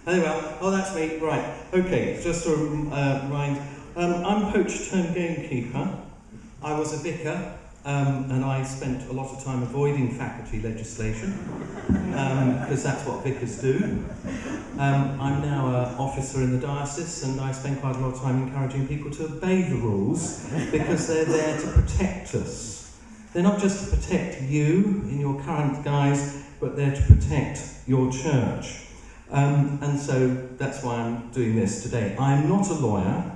Anyway, oh, that's me. Right. Okay. Just to remind, I'm poached home gamekeeper. I was a vicar, and I spent a lot of time avoiding faculty legislation because that's what vicars do. I'm now an officer in the diocese, and I spend quite a lot of time encouraging people to obey the rules because they're there to protect us. They're not just to protect you in your current guise, but they're to protect your church. And so that's why I'm doing this today. I'm not a lawyer,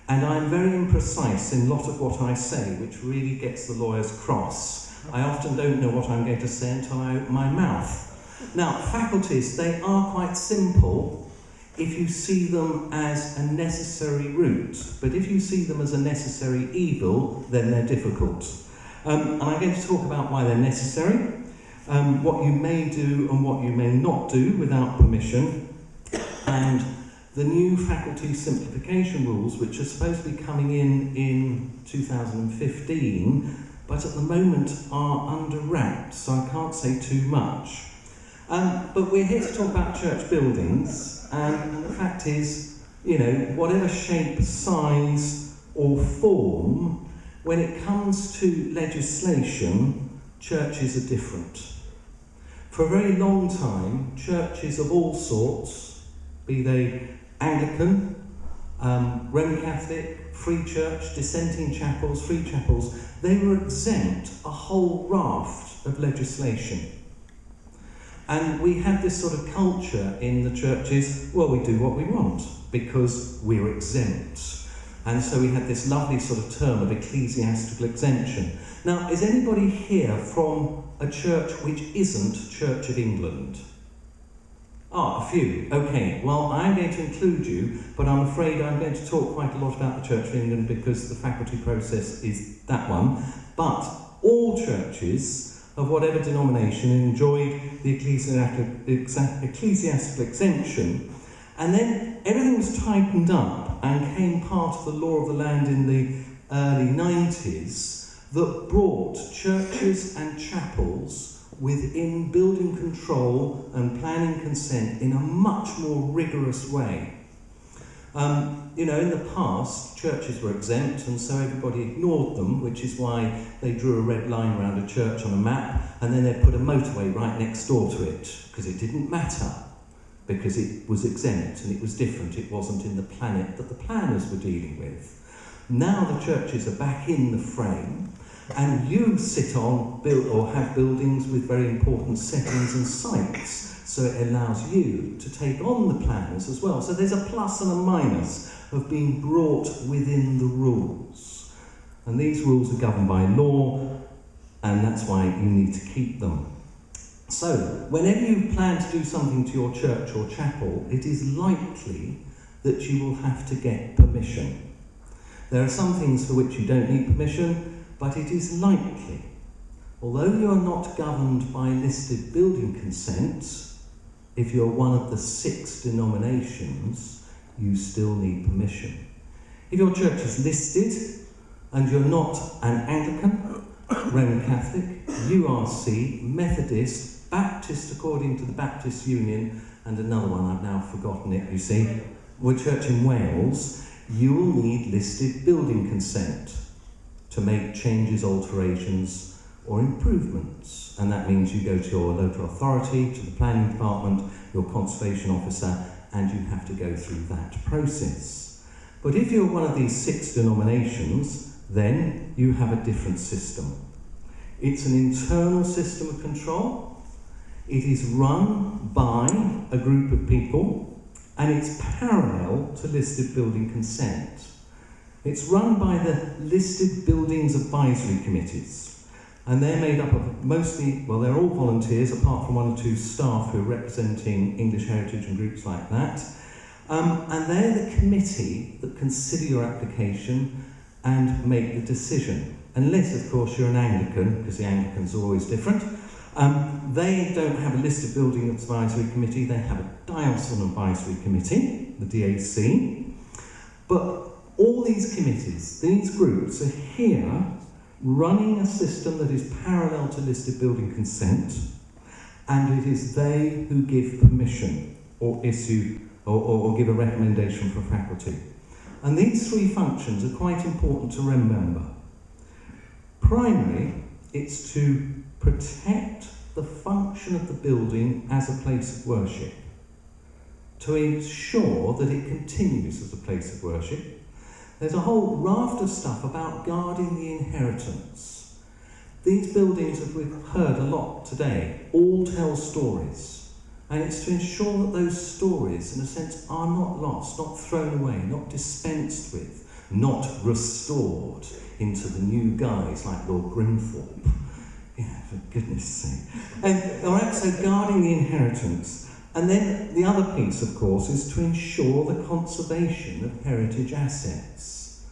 and I'm very imprecise in a lot of what I say, which really gets the lawyers cross. I often don't know what I'm going to say until I open my mouth. Now, faculties, they are quite simple if you see them as a necessary route, but if you see them as a necessary evil, then they're difficult. And I'm going to talk about why they're necessary, what you may do and what you may not do without permission, and the new faculty simplification rules, which are supposed to be coming in 2015, but at the moment are under wraps, so I can't say too much. But we're here to talk about church buildings, and the fact is, you know, whatever shape, size or form, when it comes to legislation, churches are different. For a very long time, churches of all sorts, be they Anglican, Roman Catholic, Free Church, dissenting chapels, free chapels, they were exempt a whole raft of legislation. And we had this sort of culture in the churches, well, we do what we want because we're exempt. And so we had this lovely sort of term of ecclesiastical exemption. Now, is anybody here from a church which isn't Church of England? Ah, a few. Okay, well, I'm going to include you, but I'm afraid I'm going to talk quite a lot about the Church of England because the faculty process is that one. But all churches of whatever denomination enjoyed the ecclesiastical exemption, and then everything was tightened up and came part of the law of the land in the early 90s that brought churches and chapels within building control and planning consent in a much more rigorous way. You know, in the past, churches were exempt, and so everybody ignored them, which is why they drew a red line around a church on a map, and then they put a motorway right next door to it, because it didn't matter, because it was exempt and it was different. It wasn't in the planet that the planners were dealing with. Now the churches are back in the frame, and you sit on or have buildings with very important settings and sites, so it allows you to take on the planners as well. So there's a plus and a minus of being brought within the rules. And these rules are governed by law, and that's why you need to keep them. So, whenever you plan to do something to your church or chapel, it is likely that you will have to get permission. There are some things for which you don't need permission, but it is likely. Although you are not governed by listed building consent, if you're one of the 6 denominations, you still need permission. If your church is listed and you're not an Anglican, Roman Catholic, URC, Methodist, Baptist according to the Baptist Union, and another one, I've now forgotten it, you see, we're church in Wales, you will need listed building consent to make changes, alterations, or improvements. And that means you go to your local authority, to the planning department, your conservation officer, and you have to go through that process. But if you're one of these 6 denominations, then you have a different system. It's an internal system of control. It is run by a group of people, and it's parallel to listed building consent. It's run by the listed buildings advisory committees. And they're made up of mostly, well, they're all volunteers, apart from 1 or 2 staff who are representing English heritage and groups like that. And they're the committee that consider your application and make the decision. Unless, of course, you're an Anglican, because the Anglicans are always different. They don't have a listed building advisory committee, they have a diocesan advisory committee, the DAC. But all these committees, these groups, are here running a system that is parallel to listed building consent, and it is they who give permission or issue or give a recommendation for faculty. And these three functions are quite important to remember. Primarily, it's to protect the function of the building as a place of worship, to ensure that it continues as a place of worship. There's a whole raft of stuff about guarding the inheritance. These buildings, as we've heard a lot today, all tell stories. And it's to ensure that those stories, in a sense, are not lost, not thrown away, not dispensed with, not restored into the new guise like Lord Grimthorpe. Yeah, for goodness sake. And all right, so guarding the inheritance. And then the other piece, of course, is to ensure the conservation of heritage assets.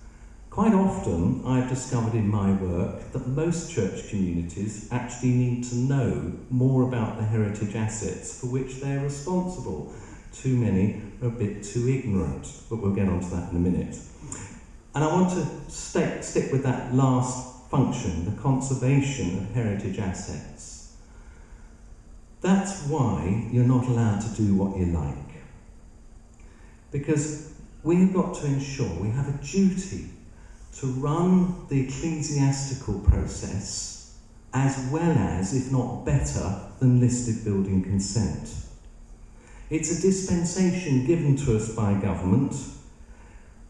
Quite often, I've discovered in my work that most church communities actually need to know more about the heritage assets for which they're responsible. Too many are a bit too ignorant, but we'll get onto that in a minute. And I want to stick with that last function, the conservation of heritage assets. That's why you're not allowed to do what you like. Because we've got to ensure we have a duty to run the ecclesiastical process as well as, if not better, than listed building consent. It's a dispensation given to us by government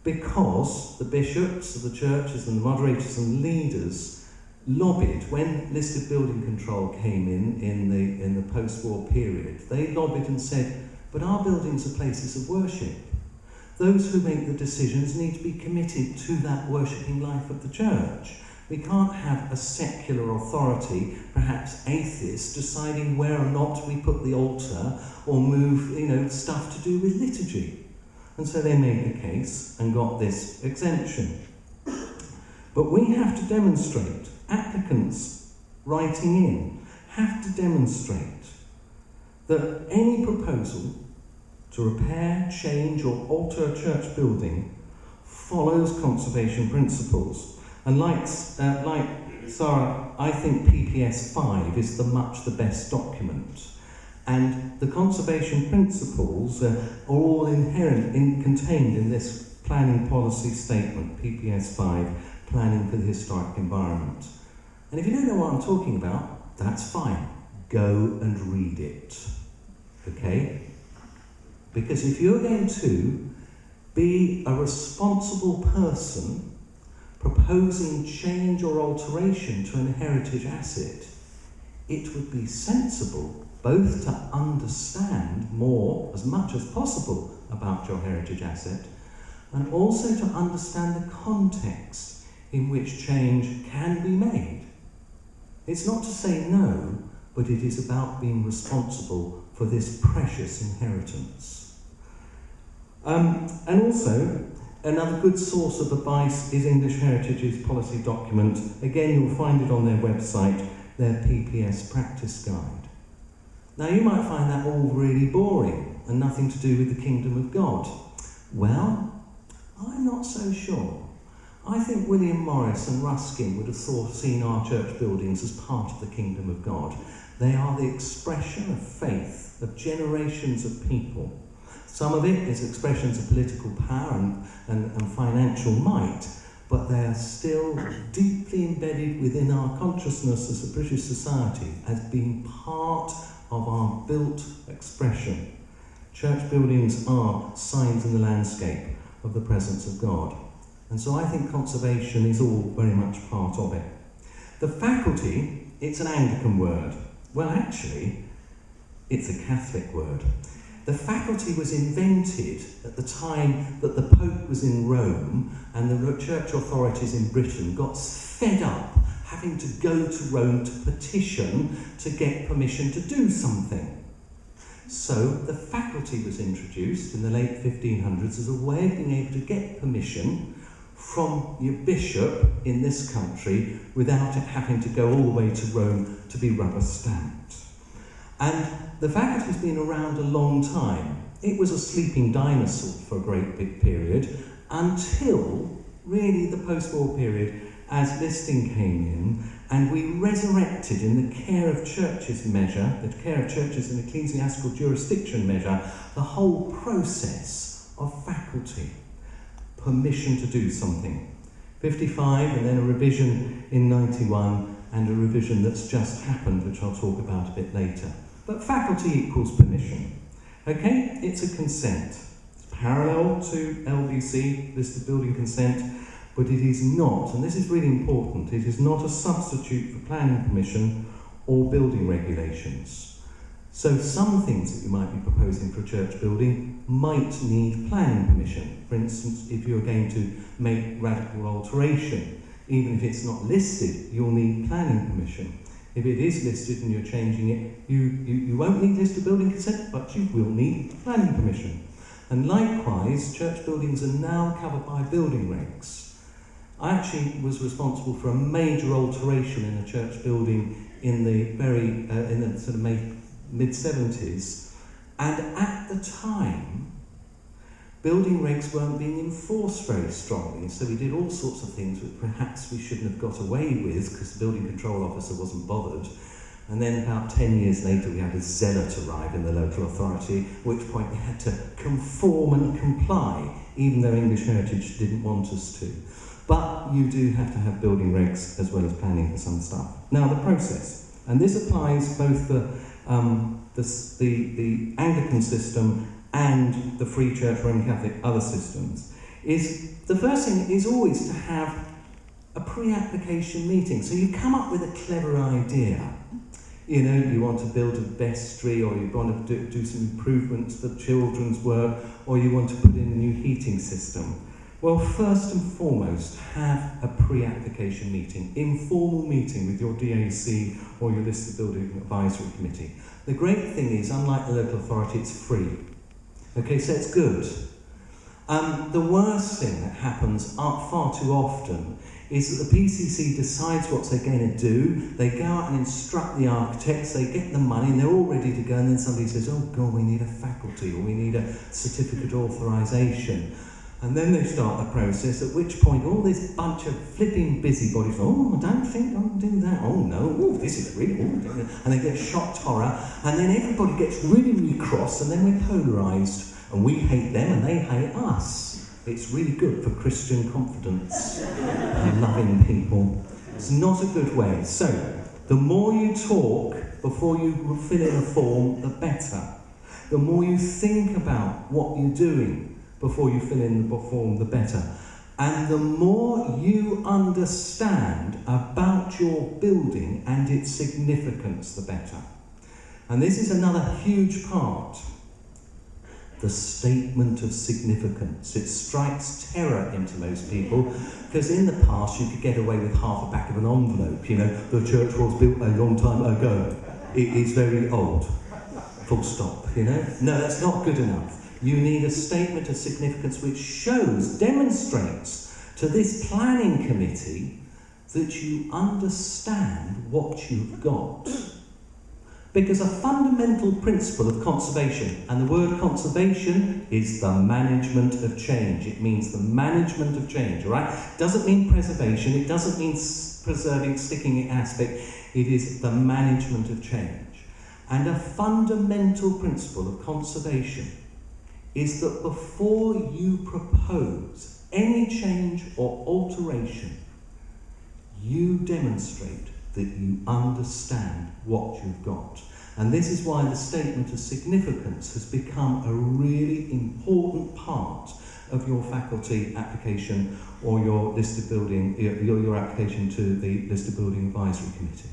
because the bishops of the churches and the moderators and leaders lobbied when listed building control came in the post-war period. They lobbied and said, but our buildings are places of worship. Those who make the decisions need to be committed to that worshipping life of the church. We can't have a secular authority, perhaps atheists, deciding where or not we put the altar or move, stuff to do with liturgy. And so they made the case and got this exemption. But we have to demonstrate, applicants writing in have to demonstrate that any proposal to repair, change or alter a church building follows conservation principles. And like Sarah, I think PPS 5 is much the best document. And the conservation principles are all contained in this planning policy statement, PPS 5, Planning for the Historic Environment. And if you don't know what I'm talking about, that's fine. Go and read it. Okay? Because if you're going to be a responsible person proposing change or alteration to an heritage asset, it would be sensible both to understand more, as much as possible, about your heritage asset, and also to understand the context in which change can be made. It's not to say no, but it is about being responsible for this precious inheritance. And also, another good source of advice is English Heritage's policy document. Again, you'll find it on their website, their PPS practice guide. Now, you might find that all really boring and nothing to do with the kingdom of God. Well, I'm not so sure. I think William Morris and Ruskin would have seen our church buildings as part of the kingdom of God. They are the expression of faith of generations of people. Some of it is expressions of political power and financial might, but they are still deeply embedded within our consciousness as a British society as being part of our built expression. Church buildings are signs in the landscape of the presence of God. And so I think conservation is all very much part of it. The faculty, it's an Anglican word. Well, actually, it's a Catholic word. The faculty was invented at the time that the Pope was in Rome and the church authorities in Britain got fed up having to go to Rome to petition to get permission to do something. So the faculty was introduced in the late 1500s as a way of being able to get permission from your bishop in this country without it having to go all the way to Rome to be rubber stamped. And the faculty's been around a long time. It was a sleeping dinosaur for a great big period until really the post-war period, as listing came in, and we resurrected in the care of churches measure, the care of churches and ecclesiastical jurisdiction measure, the whole process of faculty, permission to do something. 55, and then a revision in 91, and a revision that's just happened, which I'll talk about a bit later. But faculty equals permission. Okay, it's a consent. It's parallel to LBC, listed building consent, but it is not, and this is really important, it is not a substitute for planning permission or building regulations. So some things that you might be proposing for a church building might need planning permission. For instance, if you're going to make radical alteration, even if it's not listed, you'll need planning permission. If it is listed and you're changing it, you won't need listed building consent, but you will need planning permission. And likewise, church buildings are now covered by building regs. I actually was responsible for a major alteration in a church building in the sort of mid-70s, and at the time, building regs weren't being enforced very strongly, so we did all sorts of things that perhaps we shouldn't have got away with because the building control officer wasn't bothered. And then about 10 years later, we had a zealot arrive in the local authority, at which point we had to conform and comply, even though English Heritage didn't want us to. But you do have to have building regs as well as planning for some stuff. Now, the process, and this applies both the Anglican system and the Free Church, Roman Catholic, other systems, is the first thing is always to have a pre-application meeting. So you come up with a clever idea. You know, you want to build a vestry, or you want to do some improvements for children's work, or you want to put in a new heating system. Well, first and foremost, have a pre-application meeting, informal meeting with your DAC or your listed building advisory committee. The great thing is, unlike the local authority, it's free. Okay, so it's good. The worst thing that happens far too often is that the PCC decides what they're going to do, they go out and instruct the architects, they get the money, and they're all ready to go, and then somebody says, oh God, we need a faculty, or we need a certificate of authorisation. And then they start the process, at which point all this bunch of flipping busybodies, oh, I don't think I'll do that, oh no, oh, this is really, oh, and they get shocked horror, and then everybody gets really, really cross, and then we're polarised, and we hate them and they hate us. It's really good for Christian confidence and loving people. It's not a good way. So, the more you talk before you fill in a form, the better. The more you think about what you're doing before you fill in the form, the better. And the more you understand about your building and its significance, the better. And this is another huge part. The statement of significance. It strikes terror into most people, because in the past you could get away with half a back of an envelope. You know, the church was built a long time ago. It is very old. Full stop, you know? No, that's not good enough. You need a statement of significance which demonstrates to this planning committee that you understand what you've got. Because a fundamental principle of conservation, and the word conservation is the management of change. It means the management of change, all right? It doesn't mean preservation, it doesn't mean preserving, sticking it aspect. It is the management of change. And a fundamental principle of conservation is that before you propose any change or alteration, you demonstrate that you understand what you've got. And this is why the statement of significance has become a really important part of your faculty application or your listed building, your application to the listed building advisory committee.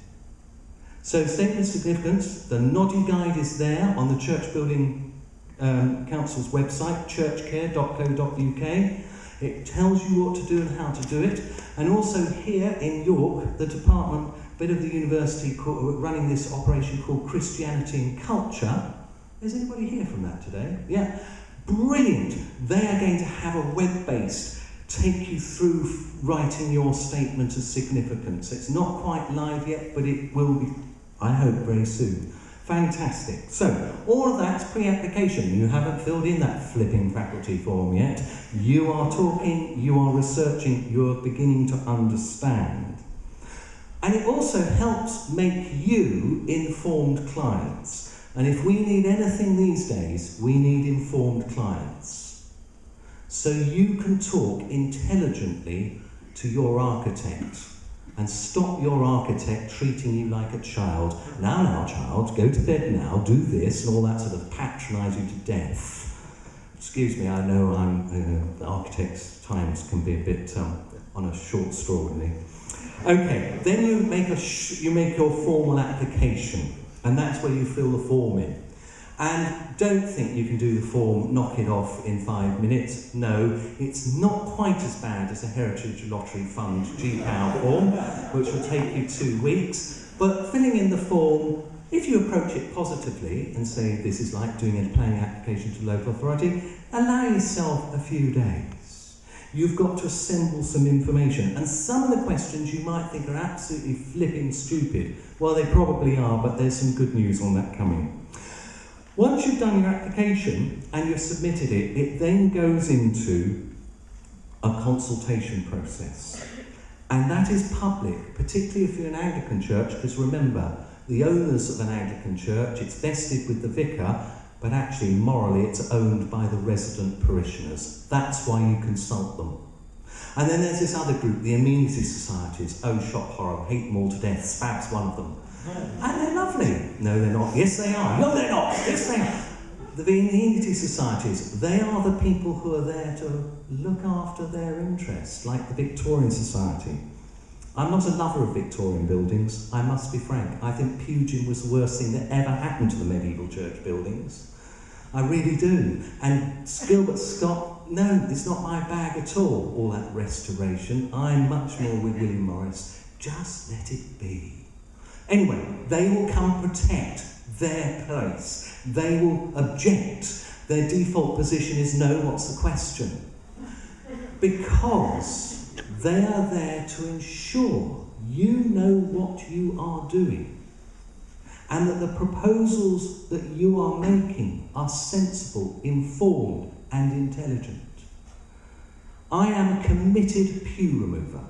So statement of significance, the noddy guide is there on the Church Building Council's website, churchcare.co.uk. It tells you what to do and how to do it. And also here in York, the department, bit of the university running this operation called Christianity and Culture. Is anybody here from that today? Yeah, brilliant. They are going to have a web-based take you through writing your statement of significance. It's not quite live yet, but it will be, I hope, very soon. Fantastic. So, all of that's pre-application. You haven't filled in that flipping faculty form yet. You are talking, you are researching, you're beginning to understand. And it also helps make you informed clients. And if we need anything these days, we need informed clients. So you can talk intelligently to your architect and stop your architect treating you like a child. Now, child, go to bed now, do this, and all that sort of patronise you to death. Excuse me, I know the architect's times can be a bit on a short straw, really. Okay, then you make your formal application, and that's where you fill the form in. And don't think you can do the form, knock it off in 5 minutes. No, it's not quite as bad as a Heritage Lottery Fund GPOW form, which will take you 2 weeks. But filling in the form, if you approach it positively and say this is like doing a planning application to local authority, allow yourself a few days. You've got to assemble some information, and some of the questions you might think are absolutely flipping stupid. Well, they probably are, but there's some good news on that coming. Once you've done your application and you've submitted it, it then goes into a consultation process. And that is public, particularly if you're an Anglican church, because remember, the owners of an Anglican church, it's vested with the vicar, but actually morally it's owned by the resident parishioners. That's why you consult them. And then there's this other group, the amenity societies. Oh, shock horror, hate them all to death. SPAB's one of them. And they're lovely. No, they're not. Yes, they are. No, they're not. Yes, they are. The amenity societies, they are the people who are there to look after their interests, like the Victorian Society. I'm not a lover of Victorian buildings, I must be frank. I think Pugin was the worst thing that ever happened to the medieval church buildings. I really do. And Gilbert Scott, no, it's not my bag at all that restoration. I'm much more with William Morris. Just let it be. Anyway, they will come protect their place. They will object. Their default position is no, what's the question? Because they are there to ensure you know what you are doing and that the proposals that you are making are sensible, informed and intelligent. I am a committed pew remover.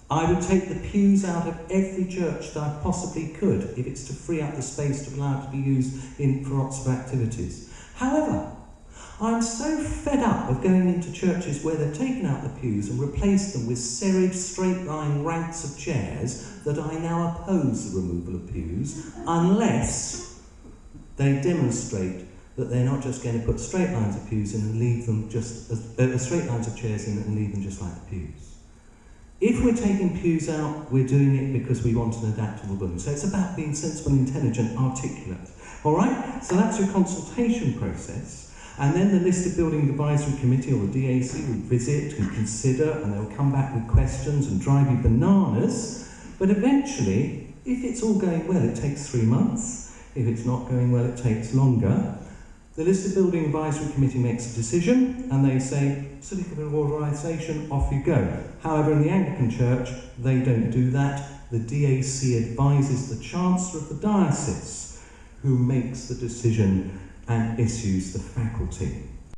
I would take the pews out of every church that I possibly could if it's to free up the space to allow it to be used for lots of activities. However, I'm so fed up of going into churches where they've taken out the pews and replaced them with serried, straight-line ranks of chairs that I now oppose the removal of pews unless they demonstrate that they're not just going to put straight lines of pews in and leave them just straight lines of chairs in and leave them just like the pews. If we're taking pews out, we're doing it because we want an adaptable building. So it's about being sensible, intelligent, articulate. All right? So that's your consultation process. And then the Listed Building Advisory Committee, or the DAC, will visit and consider, and they'll come back with questions and drive you bananas. But eventually, if it's all going well, it takes 3 months. If it's not going well, it takes longer. The Listed Building Advisory Committee makes a decision, and they say, certificate of authorisation, off you go. However, in the Anglican Church, they don't do that. The DAC advises the Chancellor of the Diocese, who makes the decision and issues the faculty.